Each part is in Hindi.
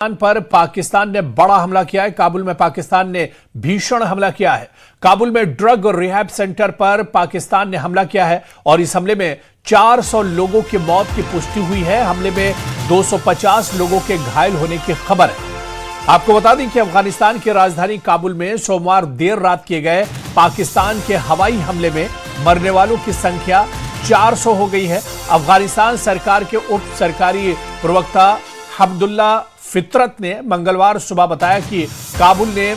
पर पाकिस्तान ने बड़ा हमला किया है। काबुल में पाकिस्तान ने भीषण हमला किया है। काबुल में ड्रग रिहैब सेंटर पर पाकिस्तान ने हमला किया है और इस हमले में 400 लोगों की मौत की पुष्टि हुई है। हमले में 250 लोगों के घायल होने की खबर है। आपको बता दें कि अफगानिस्तान की राजधानी काबुल में सोमवार देर रात किए गए पाकिस्तान के हवाई हमले में मरने वालों की संख्या 400 हो गई है। अफगानिस्तान सरकार के उप सरकारी प्रवक्ता हम्दुल्ला फितरत ने मंगलवार सुबह बताया कि काबुल ने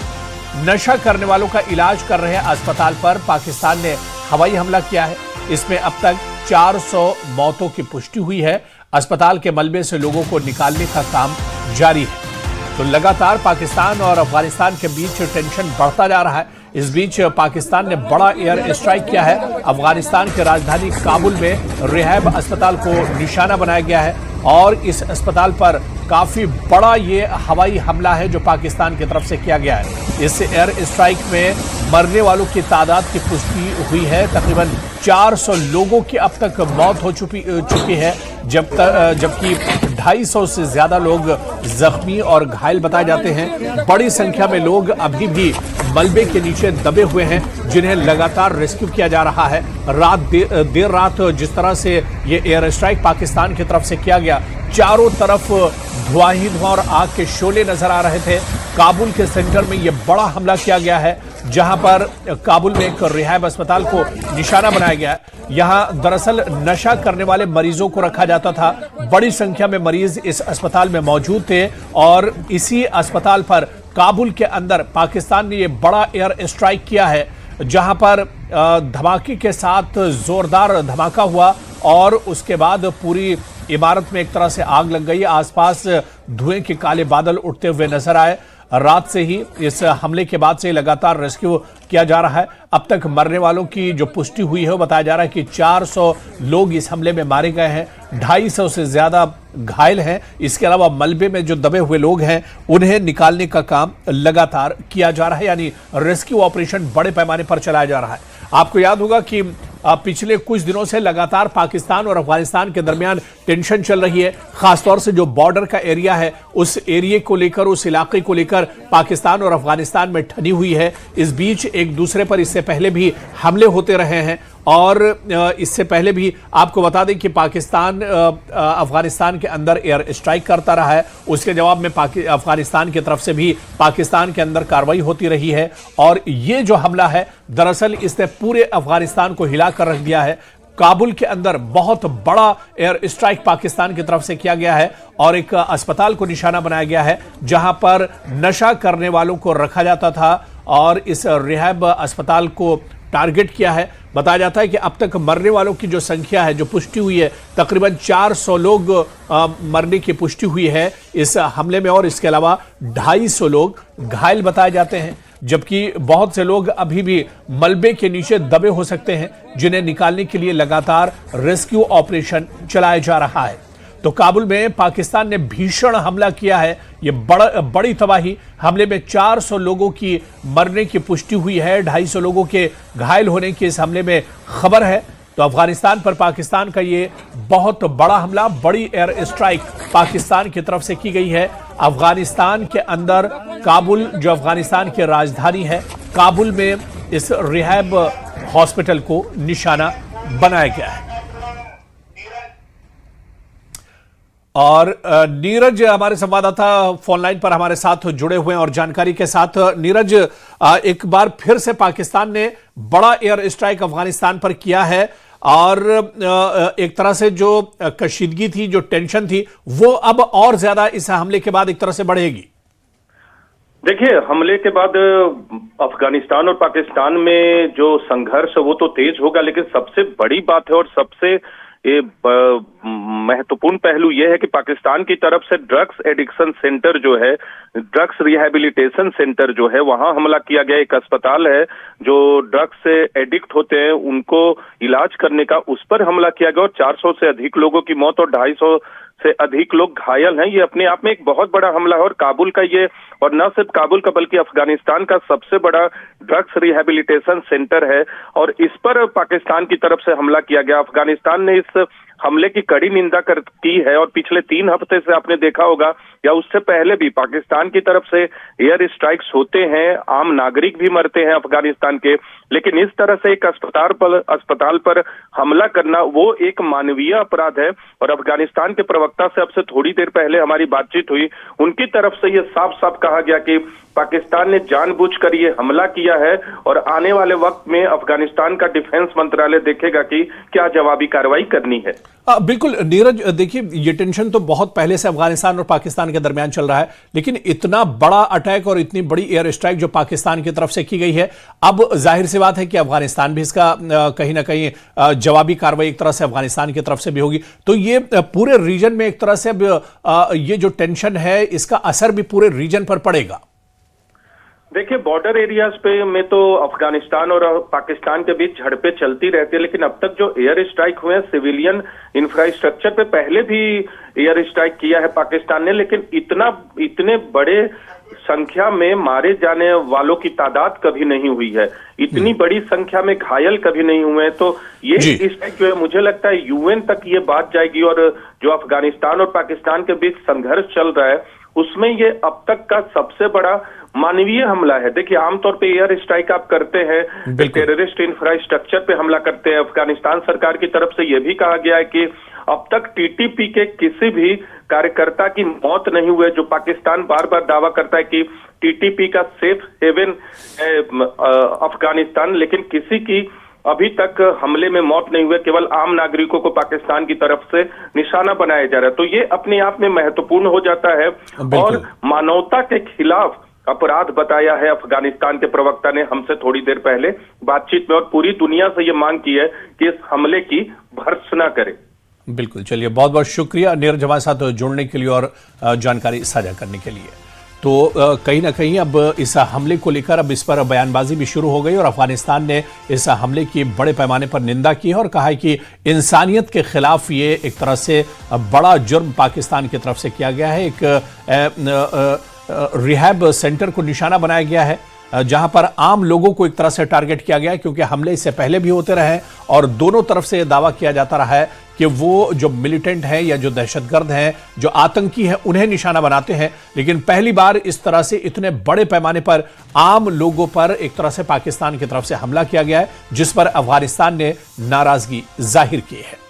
नशा करने वालों का इलाज कर रहे अस्पताल पर पाकिस्तान ने हवाई हमला किया है। इसमें अब तक 400 मौतों की पुष्टि हुई है। अस्पताल के मलबे से लोगों को निकालने का काम जारी है। तो लगातार पाकिस्तान और अफगानिस्तान के बीच टेंशन बढ़ता जा रहा है। इस बीच पाकिस्तान ने बड़ा एयर स्ट्राइक किया है। अफगानिस्तान की राजधानी काबुल में रिहैब अस्पताल को निशाना बनाया गया है और इस अस्पताल पर काफी बड़ा ये हवाई हमला है जो पाकिस्तान की तरफ से किया गया है। इस एयर स्ट्राइक में मरने वालों की तादाद की पुष्टि हुई है। तकरीबन 400 लोगों की अब तक मौत हो चुकी है, जबकि 250 से ज्यादा लोग जख्मी और घायल बताए जाते हैं। बड़ी संख्या में लोग अभी भी मलबे के नीचे दबे हुए हैं, जिन्हें लगातार रेस्क्यू किया जा रहा है। देर रात जिस तरह से ये एयर स्ट्राइक पाकिस्तान की तरफ से किया गया, चारों तरफ धुआं ही धुआं और आग के शोले नजर आ रहे थे। काबुल के सेंटर में यह बड़ा हमला किया गया है, जहां पर काबुल में एक रिहैब अस्पताल को निशाना बनाया गया है। यहां दरअसल नशा करने वाले मरीजों को रखा जाता था। बड़ी संख्या में मरीज इस अस्पताल में मौजूद थे और इसी अस्पताल पर काबुल के अंदर पाकिस्तान ने यह बड़ा एयर स्ट्राइक किया है, जहां पर धमाके के साथ जोरदार धमाका हुआ और उसके बाद पूरी इमारत में एक तरह से आग लग गई। आसपास धुएं के काले बादल उठते हुए नजर आए। रात से ही इस हमले के बाद से लगातार रेस्क्यू किया जा रहा है। अब तक मरने वालों की जो पुष्टि हुई है वो बताया जा रहा है कि 400 लोग इस हमले में मारे गए हैं, 250 से ज्यादा घायल हैं। इसके अलावा मलबे में जो दबे हुए लोग हैं उन्हें निकालने का काम लगातार किया जा रहा है, यानी रेस्क्यू ऑपरेशन बड़े पैमाने पर चलाया जा रहा है। आपको याद होगा कि पिछले कुछ दिनों से लगातार पाकिस्तान और अफगानिस्तान के दरमियान टेंशन चल रही है। खासतौर से जो बॉर्डर का एरिया है उस एरिया को लेकर, उस इलाके को लेकर पाकिस्तान और अफगानिस्तान में ठनी हुई है। इस बीच एक दूसरे पर इससे पहले भी हमले होते रहे हैं और इससे पहले भी आपको बता दें कि पाकिस्तान अफगानिस्तान के अंदर एयर स्ट्राइक करता रहा है। उसके जवाब में अफगानिस्तान की तरफ से भी पाकिस्तान के अंदर कार्रवाई होती रही है और ये जो हमला है दरअसल इसने पूरे अफगानिस्तान को हिला कर रख दिया है। काबुल के अंदर बहुत बड़ा एयर स्ट्राइक पाकिस्तान की तरफ से किया गया है और एक अस्पताल को निशाना बनाया गया है, जहां पर नशा करने वालों को रखा जाता था और इस रिहैब अस्पताल को टारगेट किया है। बताया जाता है कि अब तक मरने वालों की जो संख्या है, जो पुष्टि हुई है, तकरीबन 400 लोग मरने की पुष्टि हुई है इस हमले में और इसके अलावा 250 लोग घायल बताए जाते हैं, जबकि बहुत से लोग अभी भी मलबे के नीचे दबे हो सकते हैं, जिन्हें निकालने के लिए लगातार रेस्क्यू ऑपरेशन चलाया जा रहा है। तो काबुल में पाकिस्तान ने भीषण हमला किया है। ये बड़ी तबाही। हमले में 400 लोगों की मरने की पुष्टि हुई है, 250 लोगों के घायल होने की इस हमले में खबर है। तो अफगानिस्तान पर पाकिस्तान का ये बहुत बड़ा हमला, बड़ी एयर स्ट्राइक पाकिस्तान की तरफ से की गई है। अफगानिस्तान के अंदर काबुल, जो अफगानिस्तान की राजधानी है, काबुल में इस रिहैब हॉस्पिटल को निशाना बनाया गया है। और नीरज हमारे संवाददाता फोन लाइन पर हमारे साथ जुड़े हुए हैं और जानकारी के साथ। नीरज, एक बार फिर से पाकिस्तान ने बड़ा एयर स्ट्राइक अफगानिस्तान पर किया है और एक तरह से जो कशीदगी थी, जो टेंशन थी, वो अब और ज्यादा इस हमले के बाद एक तरह से बढ़ेगी। देखिए, हमले के बाद अफगानिस्तान और पाकिस्तान में जो संघर्ष वो तो तेज होगा, लेकिन सबसे बड़ी बात है और सबसे ये महत्वपूर्ण पहलू यह है कि पाकिस्तान की तरफ से ड्रग्स एडिक्शन सेंटर जो है, ड्रग्स रिहैबिलिटेशन सेंटर जो है, वहां हमला किया गया। एक अस्पताल है जो ड्रग्स से एडिक्ट होते हैं उनको इलाज करने का, उस पर हमला किया गया और 400 से अधिक लोगों की मौत और 250 से अधिक लोग घायल हैं। ये अपने आप में एक बहुत बड़ा हमला है और काबुल का ये, और न सिर्फ काबुल का बल्कि अफगानिस्तान का सबसे बड़ा ड्रग्स रिहैबिलिटेशन सेंटर है और इस पर पाकिस्तान की तरफ से हमला किया गया। अफगानिस्तान ने इस हमले की कड़ी निंदा की है और पिछले 3 हफ्ते से आपने देखा होगा या उससे पहले भी पाकिस्तान की तरफ से एयर स्ट्राइक्स होते हैं, आम नागरिक भी मरते हैं अफगानिस्तान के, लेकिन इस तरह से एक अस्पताल पर हमला करना वो एक मानवीय अपराध है। और अफगानिस्तान के प्रवक्ता से अब से थोड़ी देर पहले हमारी बातचीत हुई, उनकी तरफ से ये साफ साफ कहा गया कि पाकिस्तान ने जानबूझकर ये हमला किया है और आने वाले वक्त में अफगानिस्तान का डिफेंस मंत्रालय देखेगा कि क्या जवाबी कार्रवाई करनी है। बिल्कुल नीरज, देखिए ये टेंशन तो बहुत पहले से अफगानिस्तान और पाकिस्तान के दरमियान चल रहा है, लेकिन इतना बड़ा अटैक और इतनी बड़ी एयर स्ट्राइक जो पाकिस्तान की तरफ से की गई है, अब जाहिर सी बात है कि अफगानिस्तान भी इसका कहीं ना कहीं जवाबी कार्रवाई एक तरह से अफगानिस्तान की तरफ से भी होगी। तो ये पूरे रीजन में एक तरह से अब ये जो टेंशन है इसका असर भी पूरे रीजन पर पड़ेगा। देखिए, बॉर्डर एरियाज पे में तो अफगानिस्तान और पाकिस्तान के बीच झड़पें चलती रहती है, लेकिन अब तक जो एयर स्ट्राइक हुए हैं सिविलियन इंफ्रास्ट्रक्चर पे पहले भी एयर स्ट्राइक किया है पाकिस्तान ने, लेकिन इतने बड़े संख्या में मारे जाने वालों की तादाद कभी नहीं हुई है, इतनी बड़ी संख्या में घायल कभी नहीं हुए हैं। तो ये स्ट्राइक जो है मुझे लगता है यूएन तक ये बात जाएगी और जो अफगानिस्तान और पाकिस्तान के बीच संघर्ष चल रहा है उसमें ये अब तक का सबसे बड़ा मानवीय हमला है। देखिए, आमतौर पे एयर स्ट्राइक आप करते हैं, टेररिस्ट इंफ्रास्ट्रक्चर पे हमला करते हैं। अफगानिस्तान सरकार की तरफ से यह भी कहा गया है कि अब तक टीटीपी के किसी भी कार्यकर्ता की मौत नहीं हुई, जो पाकिस्तान बार बार दावा करता है कि टीटीपी का सेफ हेवन है अफगानिस्तान, लेकिन किसी की अभी तक हमले में मौत नहीं हुई, केवल आम नागरिकों को पाकिस्तान की तरफ से निशाना बनाया जा रहा है। तो ये अपने आप में महत्वपूर्ण हो जाता है और मानवता के खिलाफ अपराध बताया है अफगानिस्तान के प्रवक्ता ने हमसे थोड़ी देर पहले बातचीत में, और पूरी दुनिया से ये मांग की है कि इस हमले की भर्त्सना करे। बिल्कुल, चलिए बहुत बहुत शुक्रिया नीरज हमारे साथ जुड़ने के लिए और जानकारी साझा करने के लिए। तो कहीं ना कहीं अब इस हमले को लेकर अब इस पर बयानबाजी भी शुरू हो गई और अफगानिस्तान ने इस हमले की बड़े पैमाने पर निंदा की है और कहा है कि इंसानियत के खिलाफ ये एक तरह से बड़ा जुर्म पाकिस्तान की तरफ से किया गया है। एक रिहैब सेंटर को निशाना बनाया गया है जहां पर आम लोगों को एक तरह से टारगेट किया गया है, क्योंकि हमले इससे पहले भी होते रहे और दोनों तरफ से यह दावा किया जाता रहा है कि वो जो मिलिटेंट हैं या जो दहशतगर्द हैं, जो आतंकी हैं, उन्हें निशाना बनाते हैं। लेकिन पहली बार इस तरह से इतने बड़े पैमाने पर आम लोगों पर एक तरह से पाकिस्तान की तरफ से हमला किया गया है, जिस पर अफगानिस्तान ने नाराजगी जाहिर की है।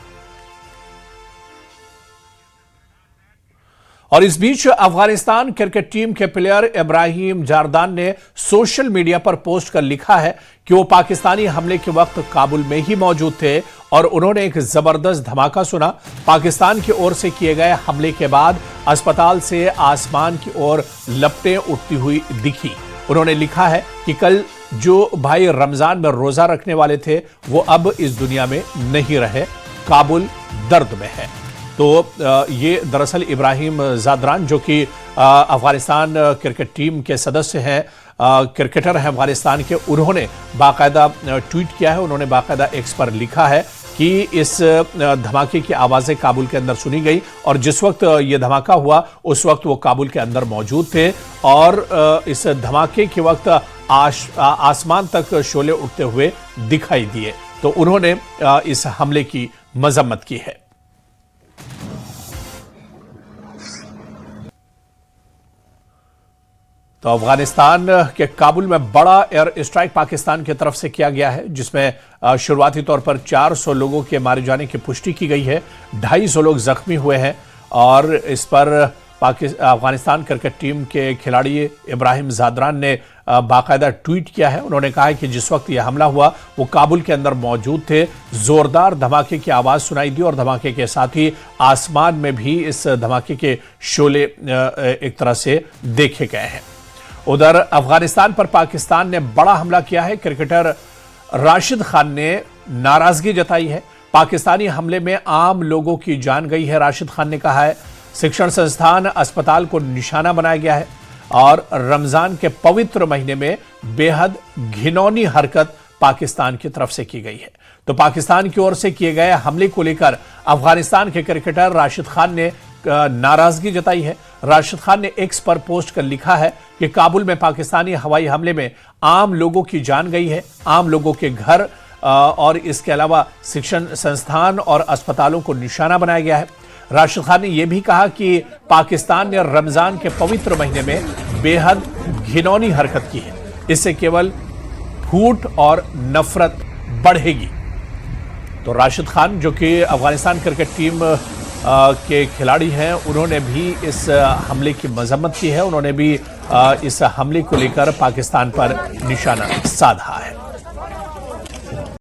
और इस बीच अफगानिस्तान क्रिकेट टीम के प्लेयर इब्राहिम जारदान ने सोशल मीडिया पर पोस्ट कर लिखा है कि वो पाकिस्तानी हमले के वक्त काबुल में ही मौजूद थे और उन्होंने एक जबरदस्त धमाका सुना। पाकिस्तान की ओर से किए गए हमले के बाद अस्पताल से आसमान की ओर लपटें उठती हुई दिखी। उन्होंने लिखा है कि कल जो भाई रमजान में रोजा रखने वाले थे वो अब इस दुनिया में नहीं रहे, काबुल दर्द में है। तो ये दरअसल इब्राहिम जादरान जो कि अफगानिस्तान क्रिकेट टीम के सदस्य हैं, क्रिकेटर हैं अफगानिस्तान के, उन्होंने बाकायदा ट्वीट किया है। उन्होंने बाकायदा एक्स पर लिखा है कि इस धमाके की आवाज़ें काबुल के अंदर सुनी गई और जिस वक्त ये धमाका हुआ उस वक्त वो काबुल के अंदर मौजूद थे और इस धमाके के वक्त आसमान तक शोले उठते हुए दिखाई दिए। तो उन्होंने इस हमले की मजम्मत की है। तो अफगानिस्तान के काबुल में बड़ा एयर स्ट्राइक पाकिस्तान की तरफ से किया गया है, जिसमें शुरुआती तौर पर 400 लोगों के मारे जाने की पुष्टि की गई है, 250 लोग जख्मी हुए हैं और इस पर अफगानिस्तान क्रिकेट टीम के खिलाड़ी इब्राहिम जादरान ने बाकायदा ट्वीट किया है। उन्होंने कहा है कि जिस वक्त यह हमला हुआ वो काबुल के अंदर मौजूद थे, जोरदार धमाके की आवाज़ सुनाई दी और धमाके के साथ ही आसमान में भी इस धमाके के शोले एक तरह से देखे गए हैं। उधर अफगानिस्तान पर पाकिस्तान ने बड़ा हमला किया है। क्रिकेटर राशिद खान ने नाराजगी जताई है। पाकिस्तानी हमले में आम लोगों की जान गई है, राशिद खान ने कहा है। शिक्षण संस्थान अस्पताल को निशाना बनाया गया है और रमजान के पवित्र महीने में बेहद घिनौनी हरकत पाकिस्तान की तरफ से की गई है। तो पाकिस्तान की ओर से किए गए हमले को लेकर अफगानिस्तान के क्रिकेटर राशिद खान ने नाराजगी जताई है। राशिद खान ने एक्स पर पोस्ट कर लिखा है कि काबुल में पाकिस्तानी हवाई हमले में आम लोगों की जान गई है, आम लोगों के घर और इसके अलावा शिक्षण संस्थान और अस्पतालों को निशाना बनाया गया है। राशिद खान ने यह भी कहा कि पाकिस्तान ने रमजान के पवित्र महीने में बेहद घिनौनी हरकत की है, इससे केवल फूट और नफरत बढ़ेगी। तो राशिद खान जो कि अफगानिस्तान क्रिकेट टीम के खिलाड़ी हैं, उन्होंने भी इस हमले की मजम्मत की है। उन्होंने भी इस हमले को लेकर पाकिस्तान पर निशाना साधा है।